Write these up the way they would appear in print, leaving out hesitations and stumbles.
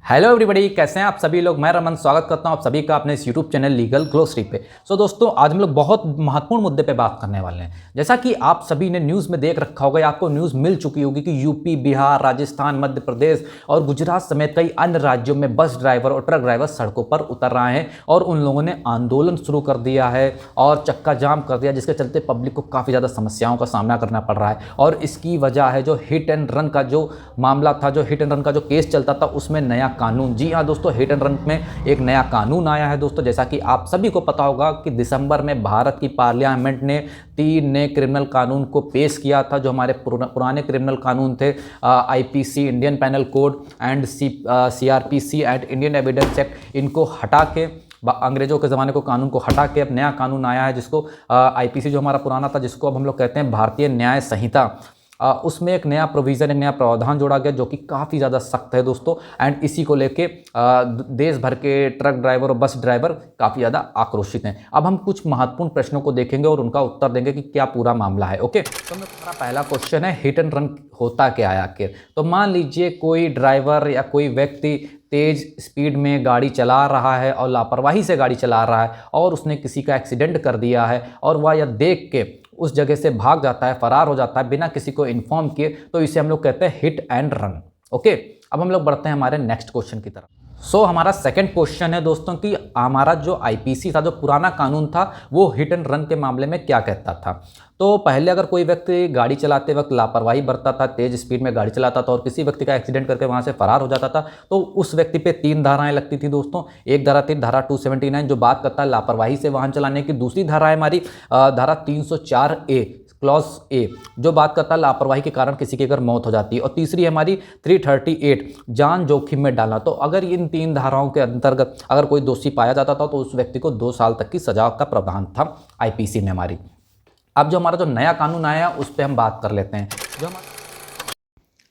Hello everybody, कैसे हैं आप सभी लोग। मैं रमन स्वागत करता हूं आप सभी का अपने इस यूट्यूब चैनल लीगल ग्लोसरी पे। दोस्तों, आज हम लोग बहुत महत्वपूर्ण मुद्दे पे बात करने वाले हैं। जैसा कि आप सभी ने न्यूज़ में देख रखा होगा या आपको न्यूज़ मिल चुकी होगी कि यूपी, बिहार, राजस्थान, मध्य प्रदेश और गुजरात समेत कई अन्य राज्यों में बस ड्राइवर और ट्रक ड्राइवर सड़कों पर उतर रहे हैं और उन लोगों ने आंदोलन शुरू कर दिया है और चक्का जाम कर दिया, जिसके चलते पब्लिक को काफ़ी ज़्यादा समस्याओं का सामना करना पड़ रहा है। और इसकी वजह है जो हिट एंड रन का जो मामला था, जो हिट एंड रन का जो केस चलता था, उसमें नया कानून, जी हाँ दोस्तों, हिट एंड रन में एक नया कानून आया है दोस्तों। जैसा कि आप सभी को पता होगा कि दिसंबर में भारत की पार्लियामेंट ने 3 नए क्रिमिनल कानून को पेश किया था। जो हमारे पुराने क्रिमिनल कानून थे, IPC, Indian panel code and CrPC and Indian evidence act, इनको हटा के, अंग्रेजों के ज़माने को कानून को हटा के अब नया कानून आया है, जिसको आईपीसी जो हमारा पुराना था, जिसको अब हम लोग कहते हैं भारतीय न्याय संहिता। उसमें एक नया प्रोविज़न, एक नया प्रावधान जोड़ा गया जो कि काफ़ी ज़्यादा सख्त है दोस्तों। एंड इसी को लेके देश भर के ट्रक ड्राइवर और बस ड्राइवर काफ़ी ज़्यादा आक्रोशित हैं। अब हम कुछ महत्वपूर्ण प्रश्नों को देखेंगे और उनका उत्तर देंगे कि क्या पूरा मामला है। ओके, तो मेरा पहला क्वेश्चन है, हिट एंड रन होता क्या है आखिर। तो मान लीजिए कोई ड्राइवर या कोई व्यक्ति तेज़ स्पीड में गाड़ी चला रहा है और लापरवाही से गाड़ी चला रहा है और उसने किसी का एक्सीडेंट कर दिया है और वह यह देख के उस जगह से भाग जाता है, फरार हो जाता है बिना किसी को इन्फॉर्म किए, तो इसे हम लोग कहते हैं हिट एंड रन। ओके, अब हम लोग बढ़ते हैं हमारे नेक्स्ट क्वेश्चन की तरफ। हमारा सेकंड क्वेश्चन है दोस्तों कि हमारा जो आईपीसी था, जो पुराना कानून था, वो हिट एंड रन के मामले में क्या कहता था। तो पहले अगर कोई व्यक्ति गाड़ी चलाते वक्त लापरवाही बरतता था, तेज स्पीड में गाड़ी चलाता था और किसी व्यक्ति का एक्सीडेंट करके वहां से फरार हो जाता था, तो उस व्यक्ति पे 3 धाराएं लगती थी दोस्तों। एक धारा थी धारा 279 जो बात करता है लापरवाही से वाहन चलाने की। दूसरी धारा है हमारी धारा 304A क्लॉज ए, जो बात करता है लापरवाही के कारण किसी की अगर मौत हो जाती है। और तीसरी है हमारी 338 जान जोखिम में डालना। तो अगर इन 3 धाराओं के अंतर्गत अगर कोई दोषी पाया जाता था तो उस व्यक्ति को 2 साल तक की सजा का प्रावधान था आईपीसी में हमारी। अब जो हमारा जो नया कानून आया उस पर हम बात कर लेते हैं।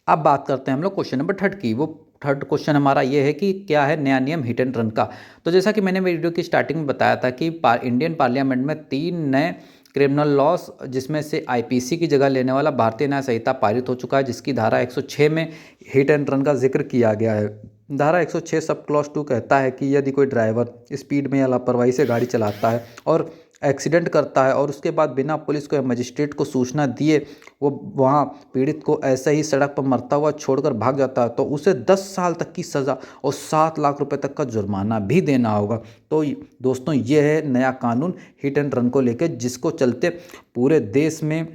अब बात करते हैं हम लोग क्वेश्चन नंबर 3 की। वो थर्ड क्वेश्चन हमारा ये है कि क्या है नया नियम हिट एंड रन का। तो जैसा कि मैंने वीडियो की स्टार्टिंग में बताया था कि इंडियन पार्लियामेंट में 3 नए क्रिमिनल लॉस, जिसमें से आईपीसी की जगह लेने वाला भारतीय न्याय संहिता पारित हो चुका है, जिसकी धारा 106 में हिट एंड रन का जिक्र किया गया है। धारा 106 सब क्लॉज 2 कहता है कि यदि कोई ड्राइवर स्पीड में या लापरवाही से गाड़ी चलाता है और एक्सीडेंट करता है और उसके बाद बिना पुलिस को या मजिस्ट्रेट को सूचना दिए वो वहाँ पीड़ित को ऐसे ही सड़क पर मरता हुआ छोड़कर भाग जाता है, तो उसे 10 साल तक की सज़ा और 7 लाख रुपए तक का जुर्माना भी देना होगा। तो दोस्तों, ये है नया कानून हिट एंड रन को लेकर, जिसको चलते पूरे देश में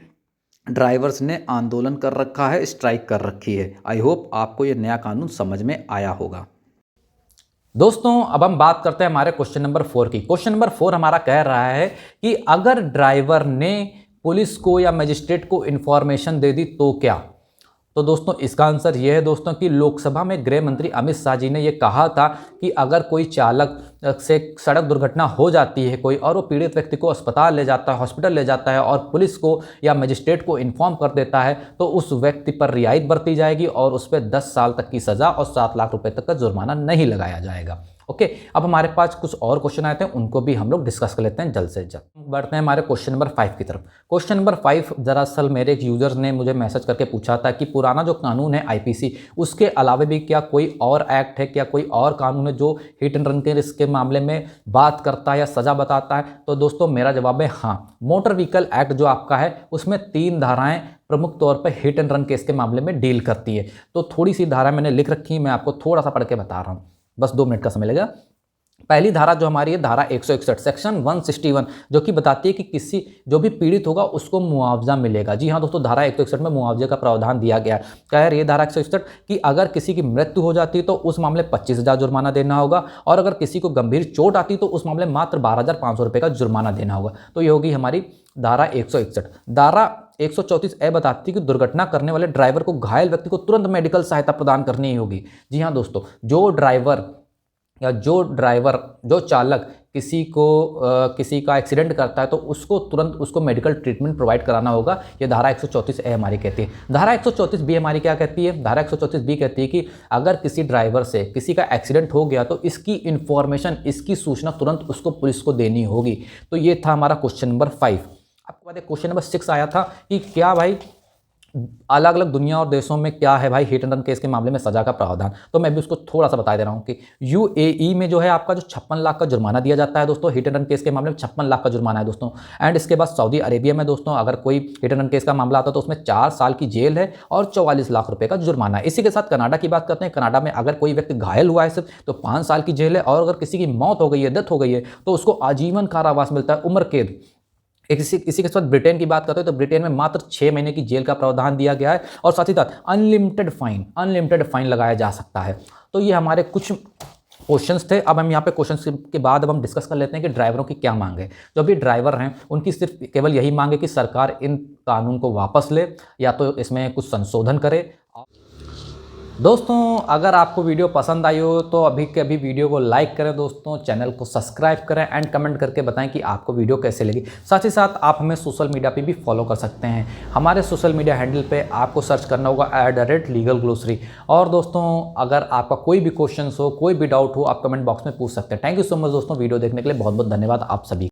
ड्राइवर्स ने आंदोलन कर रखा है, स्ट्राइक कर रखी है। आई होप आपको ये नया कानून समझ में आया होगा। दोस्तों, अब हम बात करते हैं हमारे क्वेश्चन नंबर 4 की। क्वेश्चन नंबर 4 हमारा कह रहा है कि अगर ड्राइवर ने पुलिस को या मजिस्ट्रेट को इन्फॉर्मेशन दे दी तो क्या। तो दोस्तों, इसका आंसर यह है दोस्तों कि लोकसभा में गृह मंत्री अमित शाह जी ने यह कहा था कि अगर कोई चालक से सड़क दुर्घटना हो जाती है कोई और वो पीड़ित व्यक्ति को अस्पताल ले जाता है, हॉस्पिटल ले जाता है और पुलिस को या मजिस्ट्रेट को इन्फॉर्म कर देता है, तो उस व्यक्ति पर रियायत बरती जाएगी और उस पर 10 साल तक की सज़ा और 7 लाख रुपए तक का जुर्माना नहीं लगाया जाएगा। ओके, अब हमारे पास कुछ और क्वेश्चन आए थे, उनको भी हम लोग डिस्कस कर लेते हैं जल्द से जल्द। बढ़ते हैं हमारे क्वेश्चन नंबर 5 की तरफ। क्वेश्चन नंबर 5 दरअसल मेरे एक यूजर ने मुझे मैसेज करके पूछा था कि पुराना जो कानून है आईपीसी, उसके अलावा भी क्या कोई और एक्ट है, क्या कोई और कानून है जो हिट एंड रन के इसके मामले में बात करता है या सज़ा बताता है। तो दोस्तों, मेरा जवाब है हाँ। मोटर व्हीकल एक्ट जो आपका है उसमें 3 धाराएं प्रमुख तौर पर हिट एंड रन केस के मामले में डील करती है। तो थोड़ी सी धारा मैंने लिख रखी है, मैं आपको थोड़ा सा पढ़ के बता रहा हूँ, बस 2 मिनट का समय लगेगा। पहली धारा जो हमारी है धारा 161 सेक्शन 161, जो कि बताती है कि किसी जो भी पीड़ित होगा उसको मुआवजा मिलेगा। जी हाँ दोस्तों, धारा 161 में मुआवजे का प्रावधान दिया गया है। कह रही है धारा 161 कि अगर किसी की मृत्यु हो जाती है तो उस मामले 25,000 जुर्माना देना होगा और अगर किसी को गंभीर चोट आती तो उस मामले मात्र 12,500 रुपये का जुर्माना देना होगा। तो ये होगी हमारी धारा 161। धारा 134A बताती है कि दुर्घटना करने वाले ड्राइवर को घायल व्यक्ति को तुरंत मेडिकल सहायता प्रदान करनी होगी। जी हाँ दोस्तों, जो चालक किसी का एक्सीडेंट करता है तो उसको तुरंत उसको मेडिकल ट्रीटमेंट प्रोवाइड कराना होगा। ये धारा 134A हमारी कहती है। धारा 134B हमारी क्या कहती है। धारा 134B कहती है कि अगर किसी ड्राइवर से किसी का एक्सीडेंट हो गया तो इसकी इन्फॉर्मेशन, इसकी सूचना तुरंत उसको पुलिस को देनी होगी। तो ये था हमारा क्वेश्चन नंबर 5। आपके बाद एक क्वेश्चन नंबर 6 आया था कि क्या भाई अलग अलग दुनिया और देशों में क्या है भाई हिट एंड रन केस के मामले में सजा का प्रावधान, तो मैं भी उसको थोड़ा सा बता दे रहा हूँ कि यूएई में जो है आपका जो 56 लाख का जुर्माना दिया जाता है दोस्तों, हिट एंड रन केस के मामले में 56 लाख का जुर्माना है दोस्तों। एंड इसके बाद सऊदी अरेबिया में दोस्तों अगर कोई हिट एंड रन केस का मामला आता है तो उसमें 4 साल की जेल है और 44 लाख रुपए का जुर्माना है। इसी के साथ कनाडा की बात करते हैं। कनाडा में अगर कोई व्यक्ति घायल हुआ है सिर्फ तो 5 साल की जेल है, और अगर किसी की मौत हो गई है, डेथ हो गई है, तो उसको आजीवन कारावास मिलता है, उम्र कैद। इसी के साथ ब्रिटेन की बात करते हैं तो ब्रिटेन में मात्र 6 महीने की जेल का प्रावधान दिया गया है, और साथ ही साथ अनलिमिटेड फाइन लगाया जा सकता है। तो ये हमारे कुछ क्वेश्चंस थे। अब हम यहाँ पे क्वेश्चंस के बाद अब हम डिस्कस कर लेते हैं कि ड्राइवरों की क्या मांग है। जो भी ड्राइवर हैं उनकी सिर्फ केवल यही मांग है कि सरकार इन कानून को वापस ले या तो इसमें कुछ संशोधन करे। दोस्तों अगर आपको वीडियो पसंद आई हो तो अभी के अभी वीडियो को लाइक करें दोस्तों, चैनल को सब्सक्राइब करें एंड कमेंट करके बताएं कि आपको वीडियो कैसे लगी। साथ ही साथ आप हमें सोशल मीडिया पे भी फॉलो कर सकते हैं। हमारे सोशल मीडिया हैंडल पे आपको सर्च करना होगा @legalglossary। और दोस्तों अगर आपका कोई भी क्वेश्चन हो, कोई भी डाउट हो, आप कमेंट बॉक्स में पूछ सकते हैं। थैंक यू सो मच दोस्तों, वीडियो देखने के लिए बहुत बहुत धन्यवाद आप सभी।